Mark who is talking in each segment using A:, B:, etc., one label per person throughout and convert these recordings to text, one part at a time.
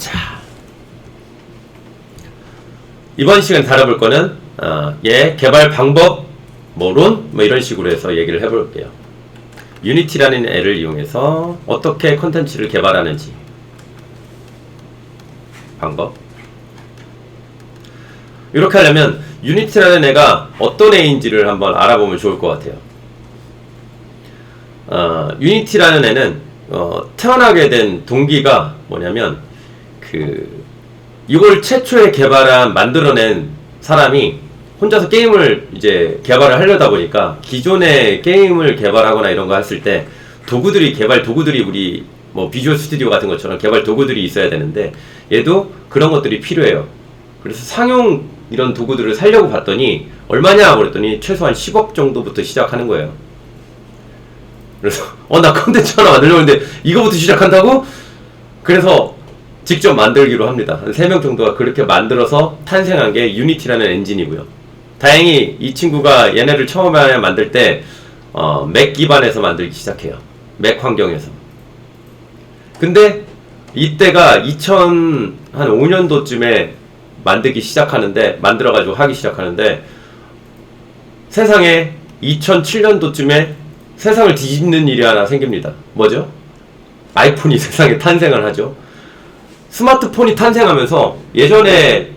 A: 자, 이번 시간에 다뤄볼 거는 개발 방법, 뭐론, 뭐 이런 식으로 해서 얘기를 해볼게요. 유니티라는 애를 이용해서 어떻게 콘텐츠를 개발하는지 방법. 이렇게 하려면 유니티라는 애가 어떤 애인지를 한번 알아보면 좋을 것 같아요. 유니티라는 애는 태어나게 된 동기가 뭐냐면 이걸 최초에 만들어낸 사람이 혼자서 게임을 이제 개발을 하려다 보니까 기존의 게임을 개발하거나 이런 거 했을 때 개발 도구들이 우리 뭐 비주얼 스튜디오 같은 것처럼 개발 도구들이 있어야 되는데 얘도 그런 것들이 필요해요. 그래서 상용 이런 도구들을 사려고 봤더니 얼마냐 그랬더니 최소한 10억 정도부터 시작하는 거예요. 그래서 나 컨텐츠 하나 만들려고 했는데 이거부터 시작한다고? 그래서 직접 만들기로 합니다. 한 3명 정도가 그렇게 만들어서 탄생한 게 유니티라는 엔진이고요. 다행히 이 친구가 얘네를 처음에 만들 때 맥 기반에서 만들기 시작해요. 맥 환경에서. 근데 이때가 2005년도쯤에 만들어가지고 하기 시작하는데 세상에 2007년도쯤에 세상을 뒤집는 일이 하나 생깁니다. 뭐죠? 아이폰이 세상에 탄생을 하죠. 스마트폰이 탄생하면서 예전에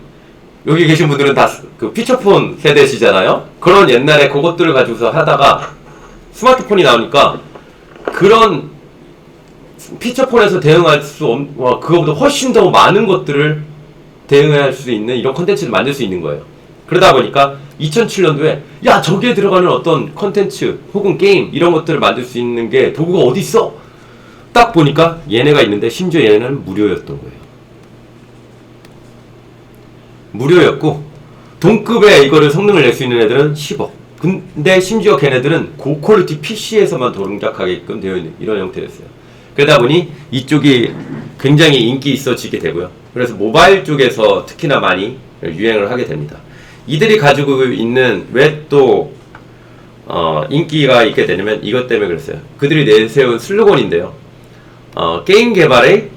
A: 여기 계신 분들은 다 그 피처폰 세대시잖아요. 그런 옛날에 그것들을 가지고서 하다가 스마트폰이 나오니까 그런 피처폰에서 대응할 수 없는 그거보다 훨씬 더 많은 것들을 대응할 수 있는 이런 컨텐츠를 만들 수 있는 거예요. 그러다 보니까 2007년도에 야 저기에 들어가는 어떤 컨텐츠 혹은 게임 이런 것들을 만들 수 있는 게 도구가 어디 있어? 딱 보니까 얘네가 있는데 심지어 얘네는 무료였던 거예요. 무료였고 동급의 이거를 성능을 낼 수 있는 애들은 10억. 근데 심지어 걔네들은 고퀄리티 PC에서만 동작하게끔 되어 있는 이런 형태였어요. 그러다 보니 이쪽이 굉장히 인기 있어지게 되고요. 그래서 모바일 쪽에서 특히나 많이 유행을 하게 됩니다. 이들이 가지고 있는 왜 또 인기가 있게 되냐면 이것 때문에 그랬어요. 그들이 내세운 슬로건인데요. 게임 개발의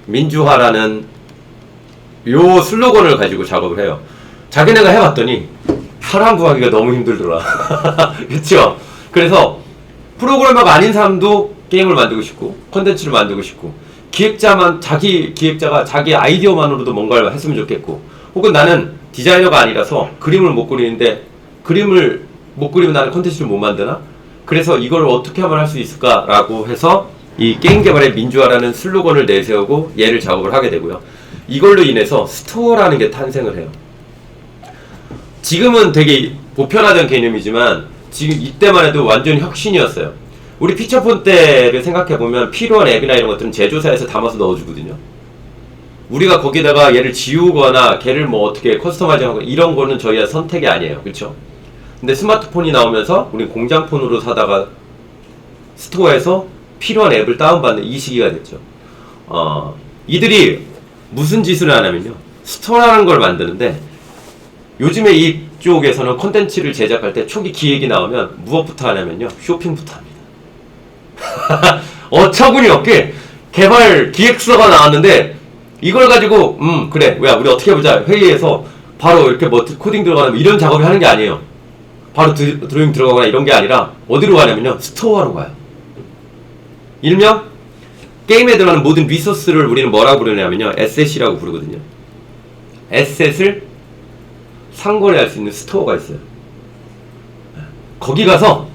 A: 민주화라는 요 슬로건을 가지고 작업을 해요. 자기네가 해봤더니 사람 구하기가 너무 힘들더라. 그쵸? 그래서 프로그래머가 아닌 사람도 게임을 만들고 싶고 콘텐츠를 만들고 싶고 자기 기획자가 자기 아이디어만으로도 뭔가를 했으면 좋겠고 혹은 나는 디자이너가 아니라서 그림을 못 그리는데 그림을 못 그리면 나는 콘텐츠를 못 만드나? 그래서 이걸 어떻게 하면 할 수 있을까라고 해서 이 게임 개발의 민주화라는 슬로건을 내세우고 얘를 작업을 하게 되고요. 이걸로 인해서 스토어라는 게 탄생을 해요. 지금은 되게 보편화된 개념이지만 지금 이때만 해도 완전 혁신이었어요. 우리 피처폰 때를 생각해보면 필요한 앱이나 이런 것들은 제조사에서 담아서 넣어주거든요. 우리가 거기다가 얘를 지우거나 걔를 뭐 어떻게 커스터마이징하고 이런 거는 저희가 선택이 아니에요. 그쵸? 근데 스마트폰이 나오면서 우리 공장폰으로 사다가 스토어에서 필요한 앱을 다운받는 이 시기가 됐죠. 이들이 무슨 짓을 하냐면요. 스토어라는 걸 만드는데 요즘에 이쪽에서는 콘텐츠를 제작할 때 초기 기획이 나오면 무엇부터 하냐면요. 쇼핑부터 합니다. 어처구니 없게 개발 기획서가 나왔는데 이걸 가지고 그래 야 우리 어떻게 해보자 회의에서 바로 이렇게 뭐 코딩 들어가는 이런 작업을 하는 게 아니에요. 바로 드로잉 들어가거나 이런 게 아니라 어디로 가냐면요. 스토어로 가요. 일명 게임에 들어가는 모든 리소스를 우리는 뭐라고 부르냐면요. 에셋이라고 부르거든요. 에셋을 상거래할 수 있는 스토어가 있어요. 거기 가서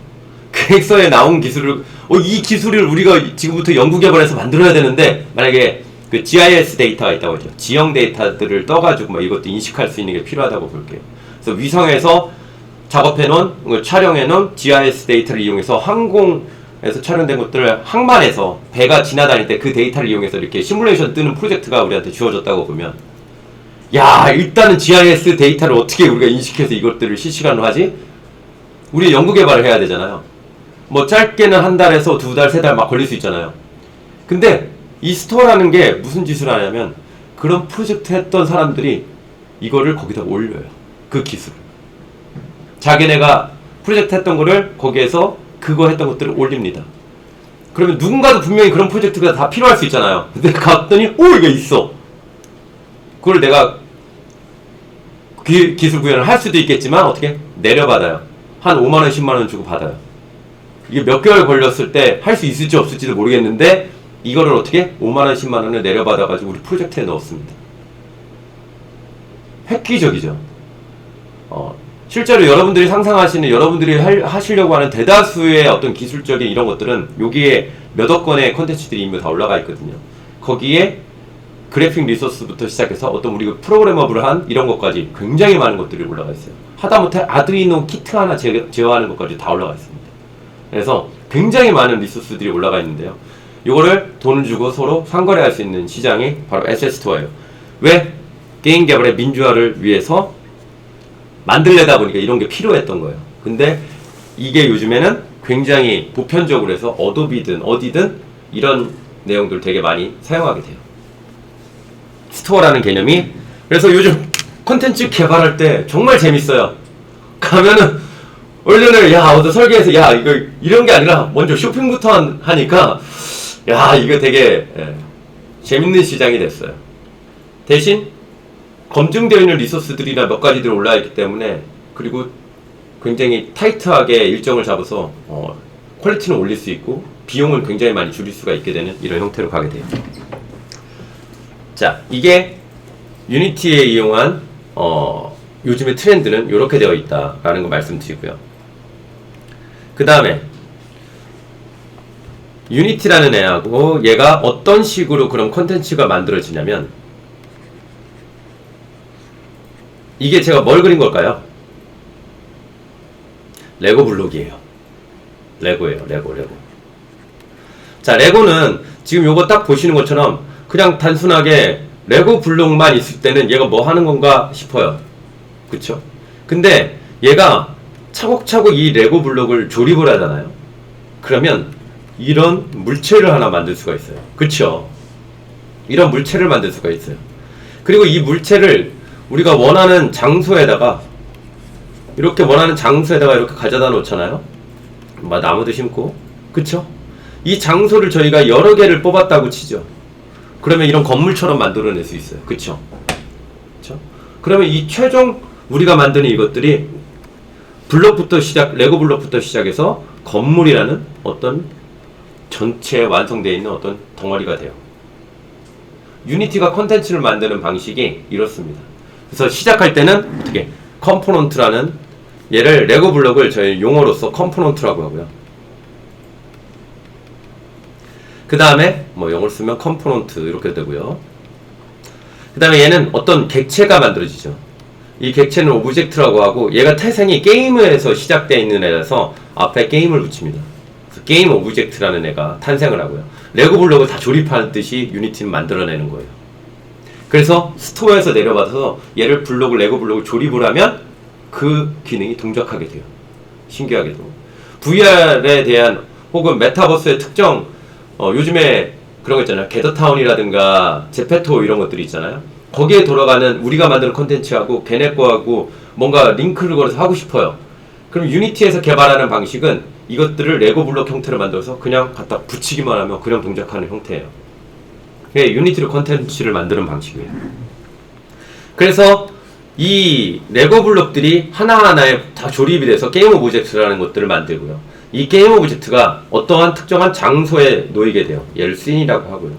A: 계획서에 나온 기술을 이 기술을 우리가 지금부터 연구 개발해서 만들어야 되는데 만약에 그 GIS 데이터가 있다고 하죠. 지형 데이터들을 떠가지고 막 이것도 인식할 수 있는 게 필요하다고 볼게요. 그래서 위성에서 작업해놓은 촬영해놓은 GIS 데이터를 이용해서 항공에서 촬영된 것들을 항만에서 배가 지나다닐 때 그 데이터를 이용해서 이렇게 시뮬레이션 뜨는 프로젝트가 우리한테 주어졌다고 보면 야 일단은 GIS 데이터를 어떻게 우리가 인식해서 이것들을 실시간으로 하지? 우리 연구 개발을 해야 되잖아요. 뭐 짧게는 한 달에서 2달, 3달 막 걸릴 수 있잖아요. 근데 이 스토어라는 게 무슨 짓을 하냐면 그런 프로젝트 했던 사람들이 이거를 거기다 올려요. 그 기술을. 자기네가 프로젝트 했던 거를 거기에서 그거 했던 것들을 올립니다. 그러면 누군가도 분명히 그런 프로젝트가 다 필요할 수 있잖아요. 근데 갔더니 이게 있어. 그걸 내가 기술 구현을 할 수도 있겠지만 어떻게 내려받아요. 한 5만원 10만원 주고 받아요. 이게 몇 개월 걸렸을 때 할 수 있을지 없을지도 모르겠는데 이거를 어떻게 5만원 10만원을 내려받아가지고 우리 프로젝트에 넣었습니다. 획기적이죠. 실제로 여러분들이 상상하시는, 여러분들이 하시려고 하는 대다수의 어떤 기술적인 이런 것들은 여기에 몇억 건의 콘텐츠들이 이미 다 올라가 있거든요. 거기에 그래픽 리소스부터 시작해서 어떤 우리가 프로그래머블 한 이런 것까지 굉장히 많은 것들이 올라가 있어요. 하다못해 아두이노 키트 하나 제어하는 것까지 다 올라가 있습니다. 그래서 굉장히 많은 리소스들이 올라가 있는데요. 이거를 돈을 주고 서로 상거래할 수 있는 시장이 바로 에셋스토어예요. 왜? 게임 개발의 민주화를 위해서 만들려다 보니까 이런 게 필요했던 거예요. 근데 이게 요즘에는 굉장히 보편적으로 해서 어도비든 어디든 이런 내용들을 되게 많이 사용하게 돼요. 스토어라는 개념이. 그래서 요즘 콘텐츠 개발할 때 정말 재밌어요. 가면은 원래는 어디 설계해서 이거 이런 게 아니라 먼저 쇼핑부터 하니까 이거 되게 재밌는 시장이 됐어요. 대신 검증되어 있는 리소스들이나 몇 가지들이 올라와 있기 때문에, 그리고 굉장히 타이트하게 일정을 잡아서 퀄리티는 올릴 수 있고 비용을 굉장히 많이 줄일 수가 있게 되는 이런 형태로 가게 돼요. 자, 이게 유니티에 이용한 요즘의 트렌드는 이렇게 되어 있다라는 거 말씀드리고요. 그 다음에 유니티라는 애하고 얘가 어떤 식으로 그런 콘텐츠가 만들어지냐면, 이게 제가 뭘 그린 걸까요? 레고 블록이에요. 레고예요. 레고. 자, 레고는 지금 요거 딱 보시는 것처럼 그냥 단순하게 레고 블록만 있을 때는 얘가 뭐 하는 건가 싶어요. 그쵸? 근데 얘가 차곡차곡 이 레고 블록을 조립을 하잖아요. 그러면 이런 물체를 하나 만들 수가 있어요. 그쵸? 이런 물체를 만들 수가 있어요. 그리고 이 물체를 우리가 원하는 장소에다가 이렇게 이렇게 가져다 놓잖아요. 막 나무도 심고. 그쵸? 이 장소를 저희가 여러 개를 뽑았다고 치죠. 그러면 이런 건물처럼 만들어낼 수 있어요. 그쵸? 그쵸? 그러면 이 최종 우리가 만드는 이것들이 레고 블록부터 시작해서 건물이라는 어떤 전체에 완성되어 있는 어떤 덩어리가 돼요. 유니티가 콘텐츠를 만드는 방식이 이렇습니다. 그래서 시작할 때는 어떻게 컴포넌트라는, 얘를 레고 블록을 저희 용어로서 컴포넌트라고 하고요. 그 다음에 뭐 영어를 쓰면 컴포넌트 이렇게 되고요. 그 다음에 얘는 어떤 객체가 만들어지죠. 이 객체는 오브젝트라고 하고, 얘가 태생이 게임에서 시작되어 있는 애라서 앞에 게임을 붙입니다. 그래서 게임 오브젝트라는 애가 탄생을 하고요. 레고 블록을 다 조립하듯이 유니티는 만들어내는 거예요. 그래서 스토어에서 내려받아서 얘를 레고 블록을 조립을 하면 그 기능이 동작하게 돼요. 신기하게도. VR에 대한 혹은 메타버스의 특정, 요즘에 그런 거 있잖아요. 게더타운이라든가 제페토 이런 것들이 있잖아요. 거기에 돌아가는 우리가 만드는 콘텐츠하고 걔네 거하고 뭔가 링크를 걸어서 하고 싶어요. 그럼 유니티에서 개발하는 방식은 이것들을 레고 블록 형태로 만들어서 그냥 갖다 붙이기만 하면 그냥 동작하는 형태예요. 그게 유니티로 콘텐츠를 만드는 방식이에요. 그래서 이 레고 블록들이 하나하나에 다 조립이 돼서 게임 오브젝트라는 것들을 만들고요. 이 게임 오브젝트가 어떠한 특정한 장소에 놓이게 돼요. 얘를 씬이라고 하고요.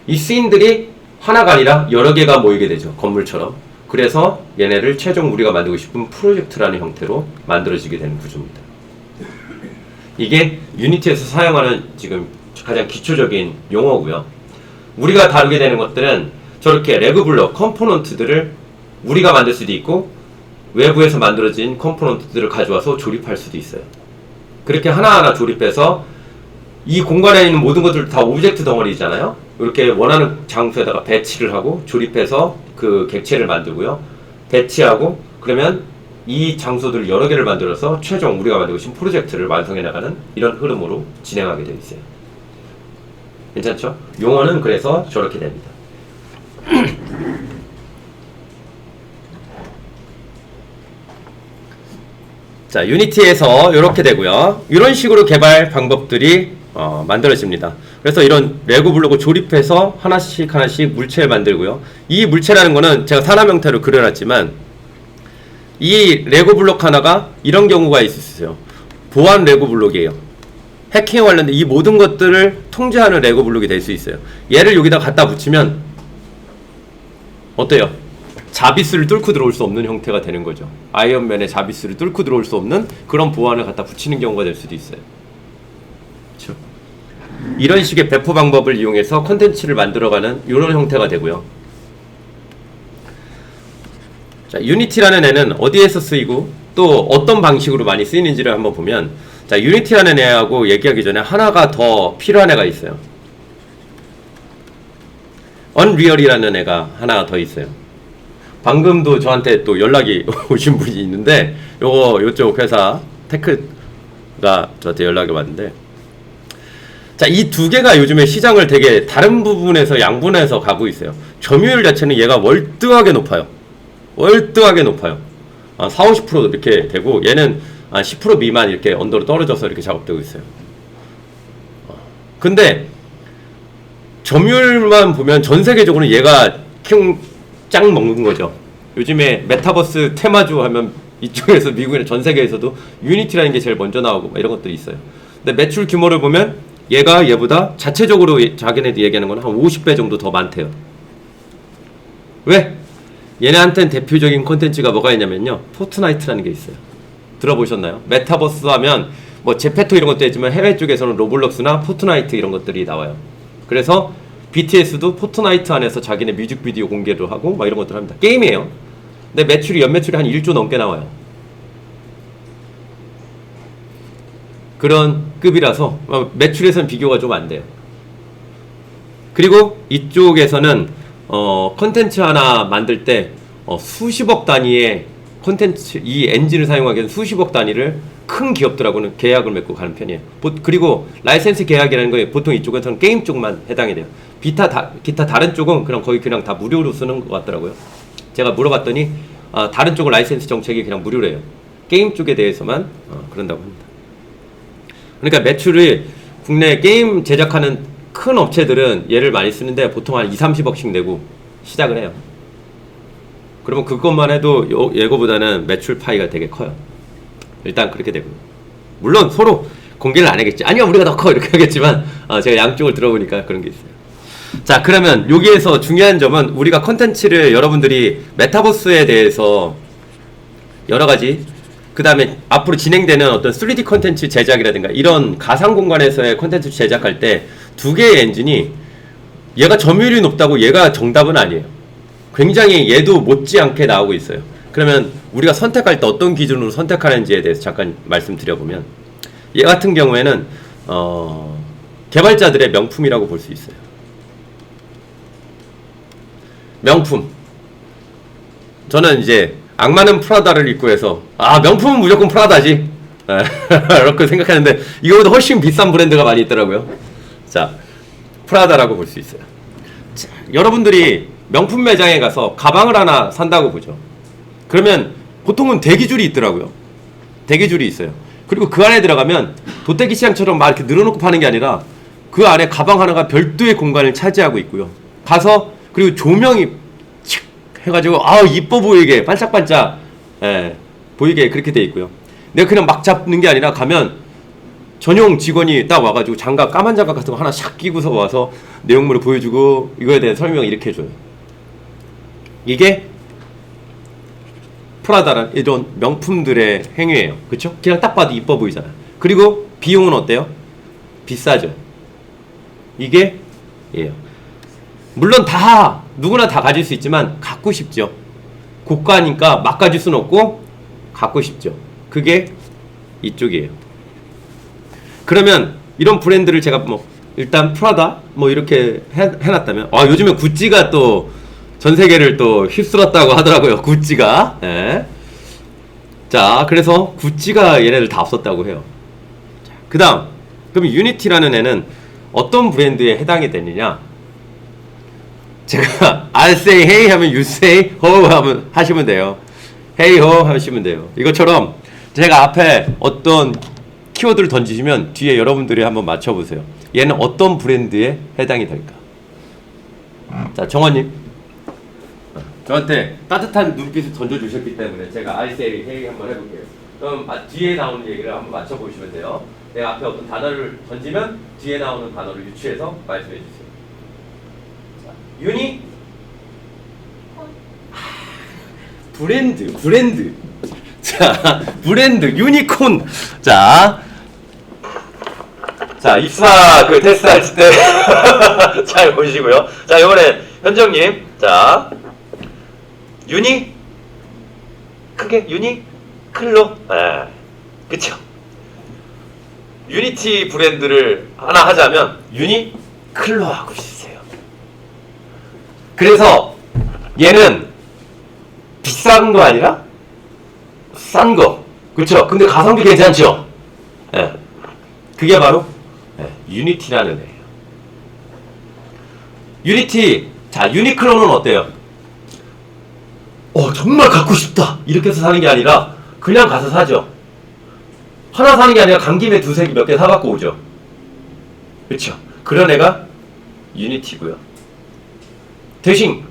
A: 이 씬들이 하나가 아니라 여러 개가 모이게 되죠. 건물처럼. 그래서 얘네를 최종 우리가 만들고 싶은 프로젝트라는 형태로 만들어지게 되는 구조입니다. 이게 유니티에서 사용하는 지금 가장 기초적인 용어고요. 우리가 다루게 되는 것들은 저렇게 레고 블록 컴포넌트들을 우리가 만들 수도 있고, 외부에서 만들어진 컴포넌트들을 가져와서 조립할 수도 있어요. 그렇게 하나하나 조립해서 이 공간에 있는 모든 것들 다 오브젝트 덩어리잖아요. 이렇게 원하는 장소에다가 배치를 하고 조립해서 그 객체를 만들고요. 배치하고, 그러면 이 장소들을 여러 개를 만들어서 최종 우리가 만들고 싶은 프로젝트를 완성해 나가는 이런 흐름으로 진행하게 되어 있어요. 괜찮죠? 용어는 그래서 저렇게 됩니다. 자, 유니티에서 이렇게 되고요. 이런 식으로 개발 방법들이 만들어집니다. 그래서 이런 레고 블록을 조립해서 하나씩 하나씩 물체를 만들고요. 이 물체라는 거는 제가 사람 형태로 그려놨지만 이 레고 블록 하나가 이런 경우가 있어요. 보안 레고 블록이에요. 해킹에 관련된 이 모든 것들을 통제하는 레고 블록이 될 수 있어요. 얘를 여기다 갖다 붙이면 어때요? 자비스를 뚫고 들어올 수 없는 형태가 되는 거죠. 아이언맨의 자비스를 뚫고 들어올 수 없는 그런 보안을 갖다 붙이는 경우가 될 수도 있어요. 그렇죠? 이런 식의 배포 방법을 이용해서 컨텐츠를 만들어가는 이런 형태가 되고요. 자, 유니티라는 애는 어디에서 쓰이고 또 어떤 방식으로 많이 쓰이는지를 한번 보면, 자, 유니티라는 애하고 얘기하기 전에 하나가 더 필요한 애가 있어요. 언리얼이라는 애가 하나 더 있어요. 방금도 저한테 또 연락이 오신 분이 있는데, 요쪽 회사 테크가 저한테 연락이 왔는데, 자, 이 두 개가 요즘에 시장을 되게 다른 부분에서 양분해서 가고 있어요. 점유율 자체는 얘가 월등하게 높아요. 월등하게 높아요. 40-50% 이렇게 되고, 얘는 10% 미만 이렇게 언더로 떨어져서 이렇게 작업되고 있어요. 근데 점유율만 보면 전 세계적으로 얘가 짱 먹는 거죠. 요즘에 메타버스 테마주 하면 이쪽에서 미국이나 전 세계에서도 유니티라는 게 제일 먼저 나오고 이런 것들이 있어요. 근데 매출 규모를 보면 얘가 얘보다 자체적으로 자기네들 얘기하는 건 한 50배 정도 더 많대요. 왜? 얘네한테는 대표적인 콘텐츠가 뭐가 있냐면요, 포트나이트라는 게 있어요. 들어보셨나요? 메타버스 하면 뭐 제페토 이런 것도 있지만 해외 쪽에서는 로블록스나 포트나이트 이런 것들이 나와요. 그래서 BTS도 포트나이트 안에서 자기네 뮤직비디오 공개를 하고 막 이런 것들을 합니다. 게임이에요. 근데 매출이 연매출이 한 1조 넘게 나와요. 그런 급이라서 매출에서는 비교가 좀 안 돼요. 그리고 이쪽에서는 컨텐츠 하나 만들 때 수십억 단위의 컨텐츠, 이 엔진을 사용하기에는 수십억 단위를 큰 기업들하고는 계약을 맺고 가는 편이에요. 그리고 라이센스 계약이라는 거에 보통 이쪽에서는 게임 쪽만 해당이 돼요. 기타 다른 쪽은 그냥 거의 그냥 다 무료로 쓰는 것 같더라고요. 제가 물어봤더니 다른 쪽은 라이센스 정책이 그냥 무료래요. 게임 쪽에 대해서만 그런다고 합니다. 그러니까 매출이 국내 게임 제작하는 큰 업체들은 얘를 많이 쓰는데 보통 한 20-30억씩 내고 시작을 해요. 그러면 그것만 해도 얘거보다는 매출 파이가 되게 커요. 일단 그렇게 되고요. 물론 서로 공개를 안 하겠지. 아니요, 우리가 더 커. 이렇게 하겠지만 제가 양쪽을 들어보니까 그런 게 있어요. 자, 그러면 여기에서 중요한 점은 우리가 컨텐츠를 여러분들이 메타버스에 대해서 여러 가지, 그 다음에 앞으로 진행되는 어떤 3D 컨텐츠 제작이라든가 이런 가상 공간에서의 컨텐츠 제작할 때 두 개의 엔진이, 얘가 점유율이 높다고 얘가 정답은 아니에요. 굉장히 얘도 못지않게 나오고 있어요. 그러면 우리가 선택할 때 어떤 기준으로 선택하는지에 대해서 잠깐 말씀드려보면, 얘 같은 경우에는 개발자들의 명품이라고 볼 수 있어요. 명품. 저는 이제 악마는 프라다를 입고 해서 명품은 무조건 프라다지 이렇게 생각하는데 이거보다 훨씬 비싼 브랜드가 많이 있더라고요. 자, 프라다라고 볼 수 있어요. 자, 여러분들이 명품 매장에 가서 가방을 하나 산다고 보죠. 그러면 보통은 대기줄이 있더라고요. 대기줄이 있어요. 그리고 그 안에 들어가면 도떼기 시장처럼 막 이렇게 늘어놓고 파는 게 아니라 그 안에 가방 하나가 별도의 공간을 차지하고 있고요. 가서 그리고 조명이 칙 해가지고 이뻐 보이게 반짝반짝 보이게 그렇게 돼 있고요. 내가 그냥 막 잡는 게 아니라 가면 전용 직원이 딱 와가지고 장갑, 까만 장갑 같은 거 하나 샥 끼고서 와서 내용물을 보여주고 이거에 대한 설명을 이렇게 해줘요. 이게 프라다라는 이런 명품들의 행위예요. 그쵸? 그냥 딱 봐도 이뻐 보이잖아요. 그리고 비용은 어때요? 비싸죠. 이게 예요. 물론 누구나 다 가질 수 있지만 갖고 싶죠. 고가니까 막 가질 수는 없고 갖고 싶죠. 그게 이쪽이에요. 그러면 이런 브랜드를 제가 일단 프라다 이렇게 해놨다면 요즘에 구찌가 또 전 세계를 또 휩쓸었다고 하더라고요. 구찌가. 자, 그래서 구찌가 얘네들 다 없었다고 해요. 그 다음, 그럼 유니티라는 애는 어떤 브랜드에 해당이 되느냐? 제가 I'll say hey 하면 you say ho 하면 하시면 돼요. hey ho 하시면 돼요. 이것처럼 제가 앞에 어떤 키워드를 던지시면 뒤에 여러분들이 한번 맞춰보세요. 얘는 어떤 브랜드에 해당이 될까? 자, 정원님. 저한테 따뜻한 눈빛을 던져주셨기 때문에 제가 아이스에이 회의 한번 해볼게요. 그럼 뒤에 나오는 얘기를 한번 맞춰보시면 돼요. 내가 앞에 어떤 단어를 던지면 뒤에 나오는 단어를 유추해서 말씀해 주세요. 자, 유니? 브랜드. 자, 브랜드, 유니콘. 자, 입사 그 테스트 하실 때 잘 보시고요. 자, 이번에 현정님. 자, 크게 유니클로. 네, 그쵸. 유니티 브랜드를 하나 하자면 유니클로 하고 싶으세요. 그래서 얘는 비싼 거 아니라 싼 거. 그쵸? 근데 가성비 괜찮죠? 네. 그게 바로 유니티라는 애예요. 유니티. 자, 유니클로는 어때요? 정말 갖고 싶다 이렇게 해서 사는 게 아니라 그냥 가서 사죠. 하나 사는 게 아니라 간 김에 두세 개 몇 개 사갖고 오죠. 그쵸? 그런 애가 유니티고요. 대신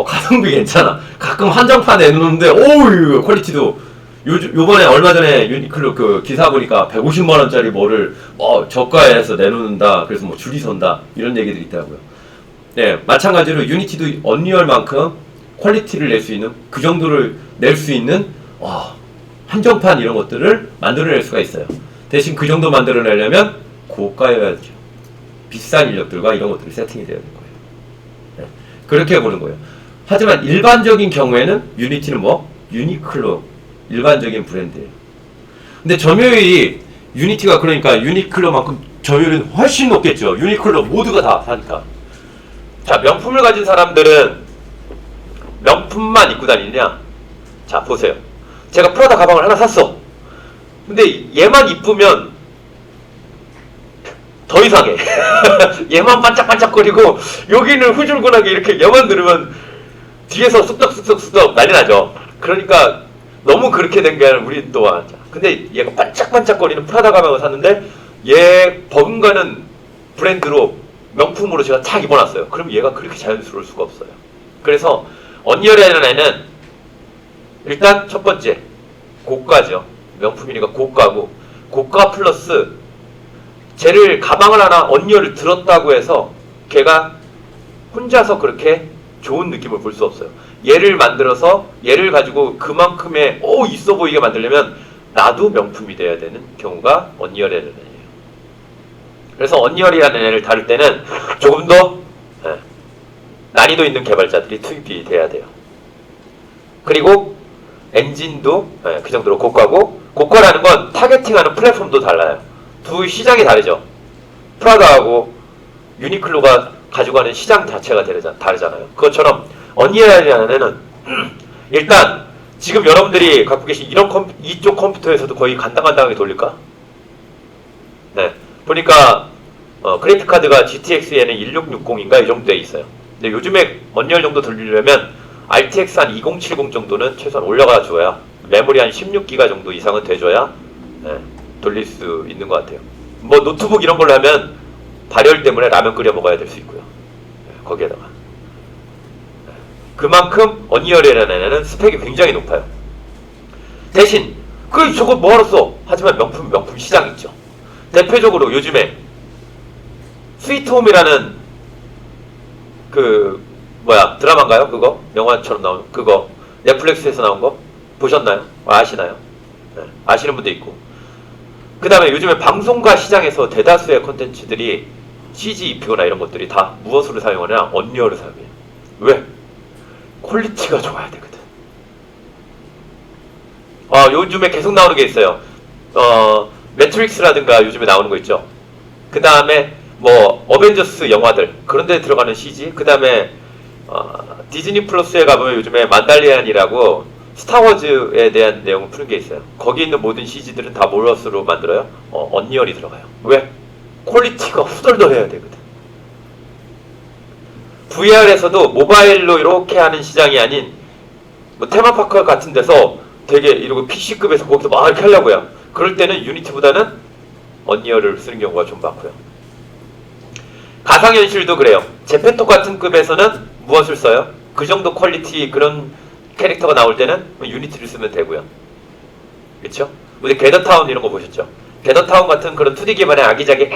A: 가성비 괜찮아. 가끔 한정판 내놓는데 오우 퀄리티도 요번에 얼마 전에 유니클로 그 기사 보니까 150만원짜리 뭐를 저가에서 내놓는다. 그래서 뭐 줄이 선다 이런 얘기들이 있더라고요. 네, 마찬가지로 유니티도 언리얼만큼 퀄리티를 낼 수 있는, 그 정도를 낼 수 있는 한정판 이런 것들을 만들어낼 수가 있어요. 대신 그 정도 만들어내려면 고가여야죠. 비싼 인력들과 이런 것들이 세팅이 되어야 될 거예요. 네, 그렇게 보는 거예요. 하지만 일반적인 경우에는 유니티는 유니클로 일반적인 브랜드예요. 근데 점유율이 유니티가 그러니까 유니클로만큼 점유율은 훨씬 높겠죠. 유니클로 모두가 다 사니까. 자, 명품을 가진 사람들은 명품만 입고 다니냐? 자, 보세요. 제가 프라다 가방을 하나 샀어. 근데 얘만 이쁘면 더 이상해. 얘만 반짝반짝거리고 여기는 후줄근하게 이렇게 얘만 들으면 뒤에서 쑥덕쑥덕쑥덕 난리 나죠. 그러니까 너무 그렇게 된 게 아니라 우리 또한. 근데 얘가 반짝반짝거리는 프라다 가방을 샀는데 얘 버금가는 브랜드로 명품으로 제가 탁 입어놨어요. 그럼 얘가 그렇게 자연스러울 수가 없어요. 그래서 언리얼이라는 애는 일단 첫 번째 고가죠. 명품이니까 고가고, 고가 플러스 쟤를 가방을 하나 언리얼을 들었다고 해서 걔가 혼자서 그렇게 좋은 느낌을 볼 수 없어요. 얘를 만들어서 얘를 가지고 그만큼의 있어 보이게 만들려면 나도 명품이 돼야 되는 경우가 언리얼이라는 애예요. 그래서 언리얼이라는 애를 다룰 때는 조금 더 난이도 있는 개발자들이 투입이 돼야 돼요. 그리고 엔진도 그 정도로 고가고, 고가라는 건 타겟팅하는 플랫폼도 달라요. 두 시장이 다르죠. 프라다하고 유니클로가 가지고 가는 시장 자체가 다르잖아요. 그것처럼 언리얼이라는 애는 일단 지금 여러분들이 갖고 계신 이쪽 컴퓨터에서도 거의 간당간당하게 돌릴까? 네, 보니까 그래픽 카드가 GTX에는 1660인가 이 정도 돼 있어요. 근데 요즘에 언리얼 정도 돌리려면 RTX 한 2070 정도는 최소한 올라가 줘야, 메모리 한 16기가 정도 이상은 돼줘야 돌릴 수 있는 것 같아요. 뭐 노트북 이런 걸로 하면 발열 때문에 라면 끓여 먹어야 될 수 있고요. 거기에다가 그만큼 언리얼이라는 애는 스펙이 굉장히 높아요. 대신 저거 뭐하러 써? 하지만 명품 시장 있죠. 대표적으로 요즘에 스위트홈이라는 드라마인가요? 그거? 영화처럼 나온 그거 넷플릭스에서 나온 거 보셨나요? 아시나요? 네, 아시는 분도 있고. 그 다음에 요즘에 방송가 시장에서 대다수의 콘텐츠들이 CG 입히거나 이런 것들이 다 무엇으로 사용하냐? 언리얼을 사용해요. 왜? 퀄리티가 좋아야 되거든. 요즘에 계속 나오는 게 있어요. 매트릭스라든가 요즘에 나오는 거 있죠. 그 다음에 어벤져스 영화들 그런 데 들어가는 CG. 그 다음에 디즈니 플러스에 가보면 요즘에 만달리안이라고 스타워즈에 대한 내용을 푸는 게 있어요. 거기 있는 모든 CG들은 다 무엇으로 만들어요? 언리얼이 들어가요. 왜? 퀄리티가 후덜덜해야 되거든. VR에서도 모바일로 이렇게 하는 시장이 아닌 테마파크 같은 데서 되게 이러고 PC급에서 거기서 막 이렇게 하려고요. 그럴 때는 유니티보다는
B: 언리얼을 쓰는 경우가 좀 많고요. 가상현실도 그래요. 제페토 같은 급에서는 무엇을 써요? 그 정도 퀄리티 그런 캐릭터가 나올 때는 유니티를 쓰면 되고요. 그렇죠? 우리 게더타운 이런 거 보셨죠? 게더타운 같은 그런 2D 기반의 아기자기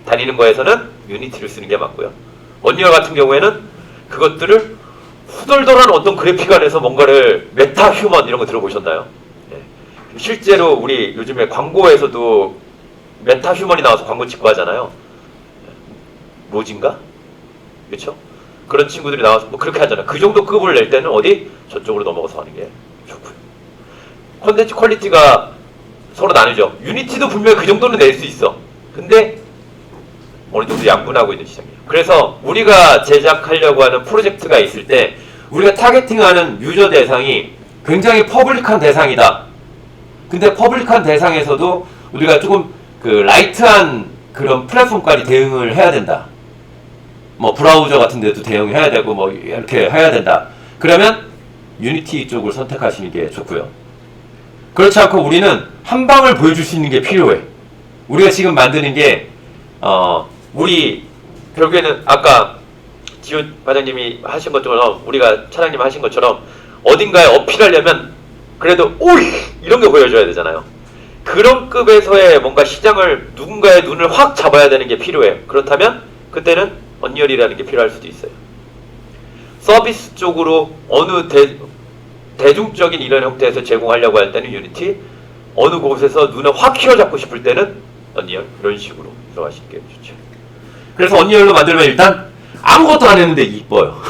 B: 다니는 거에서는 유니티를 쓰는 게 맞고요. 언리얼 같은 경우에는 그것들을 후덜덜한 어떤 그래픽 안에서 뭔가를 메타 휴먼 이런 거 들어보셨나요? 네. 실제로 우리 요즘에 광고에서도 메타 휴먼이 나와서 광고 찍고 하잖아요. 모진가? 그렇죠? 그런 친구들이 나와서 뭐 그렇게 하잖아요. 그 정도 급을 낼 때는 어디? 저쪽으로 넘어가서 하는 게 좋고요. 콘텐츠 퀄리티가 서로 나누죠. 유니티도 분명히 그 정도는 낼 수 있어. 근데 어느 정도 양분하고 있는 시장이에요. 그래서 우리가 제작하려고 하는 프로젝트가 있을 때 우리가 타겟팅하는 유저 대상이 굉장히 퍼블릭한 대상이다. 근데 퍼블릭한 대상에서도 우리가 조금 그 라이트한 그런 플랫폼까지 대응을 해야 된다. 뭐 브라우저 같은 데도 대응을 해야 되고 뭐 이렇게 해야 된다. 그러면 유니티 쪽을 선택하시는 게 좋고요. 그렇지 않고 우리는 한 방을 보여줄 수 있는 게 필요해. 우리가 지금 만드는 게 우리 결국에는 아까 지호 과장님이 하신 것처럼 우리가 차장님 하신 것처럼 어딘가에 어필하려면 그래도 오이 이런 게 보여줘야 되잖아요. 그런 급에서의 뭔가 시장을 누군가의 눈을 확 잡아야 되는 게 필요해요. 그렇다면 그때는 언리얼이라는 게 필요할 수도 있어요. 서비스 쪽으로 어느 대중적인 이런 형태에서 제공하려고 할 때는 유니티, 어느 곳에서 눈을 확 휘어잡고 싶을 때는 언리얼, 이런 식으로 들어가시는 게 좋죠. 그래서 언리얼로 만들면 일단 아무것도 안 했는데 이뻐요.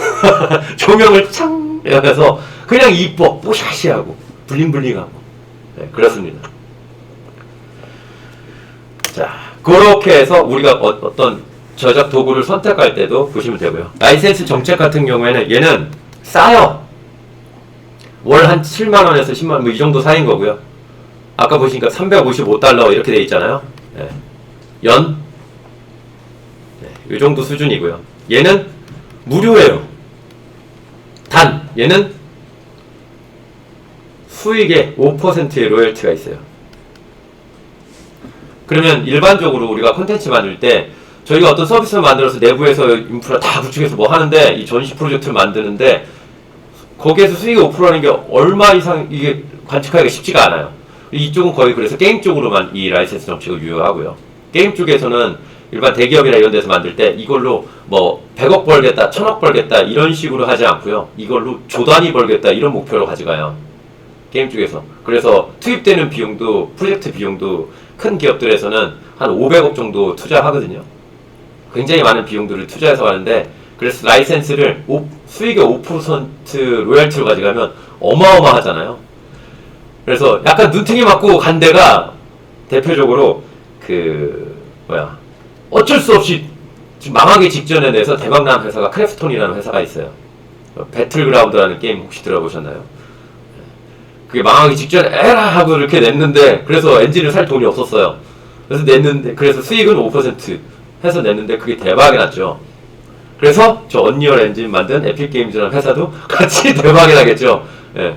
B: 조명을 창 이러면서 그냥 이뻐, 뽀샤시하고 블링블링하고. 네, 그렇습니다. 자, 그렇게 해서 우리가 어떤 저작 도구를 선택할 때도 보시면 되고요. 라이센스 정책 같은 경우에는 얘는 싸요. 월 한 7만원에서 10만원 뭐 이 정도 사이인 거고요. 아까 보시니까 355달러 이렇게 돼 있잖아요. 네. 연? 네, 이 정도 수준이고요. 얘는 무료예요. 단 얘는 수익의 5%의 로열티가 있어요. 그러면 일반적으로 우리가 콘텐츠 만들 때 저희가 어떤 서비스를 만들어서 내부에서 인프라 다 구축해서 뭐 하는데 이 전시 프로젝트를 만드는데 거기에서 수익이 5%라는 게 얼마 이상 이게 관측하기가 쉽지가 않아요. 이쪽은 거의 그래서 게임 쪽으로만 이 라이센스 정책을 유효하고요. 게임 쪽에서는 일반 대기업이나 이런 데서 만들 때 이걸로 뭐 100억 벌겠다, 1000억 벌겠다 이런 식으로 하지 않고요. 이걸로 조 단위 벌겠다 이런 목표로 가져가요. 게임 쪽에서. 그래서 투입되는 비용도 프로젝트 비용도 큰 기업들에서는 한 500억 정도 투자하거든요. 굉장히 많은 비용들을 투자해서 하는데 그래서 라이센스를 수익의 5% 로열티로 가져가면 어마어마하잖아요. 그래서 약간 눈탱이 맞고 간 데가 대표적으로 어쩔 수 없이 지금 망하기 직전에 내서 대박난 회사가 크래프톤이라는 회사가 있어요. 배틀그라운드라는 게임 혹시 들어보셨나요? 그게 망하기 직전에 에라 하고 이렇게 냈는데 그래서 엔진을 살 돈이 없었어요. 그래서 냈는데 그래서 수익은 5% 해서 냈는데 그게 대박이 났죠. 그래서 저 언리얼 엔진 만든 에픽게임즈라는 회사도 같이 대박이 나겠죠. 예.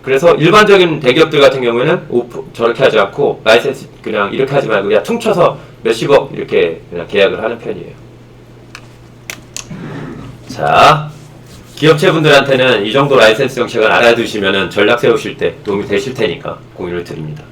B: 그래서 일반적인 대기업들 같은 경우에는 저렇게 하지 않고 라이센스 그냥 이렇게 하지 말고 그냥 퉁쳐서 몇십억 이렇게 그냥 계약을 하는 편이에요. 자, 기업체분들한테는 이 정도 라이센스 정책을 알아두시면 전략 세우실 때 도움이 되실 테니까 공유를 드립니다.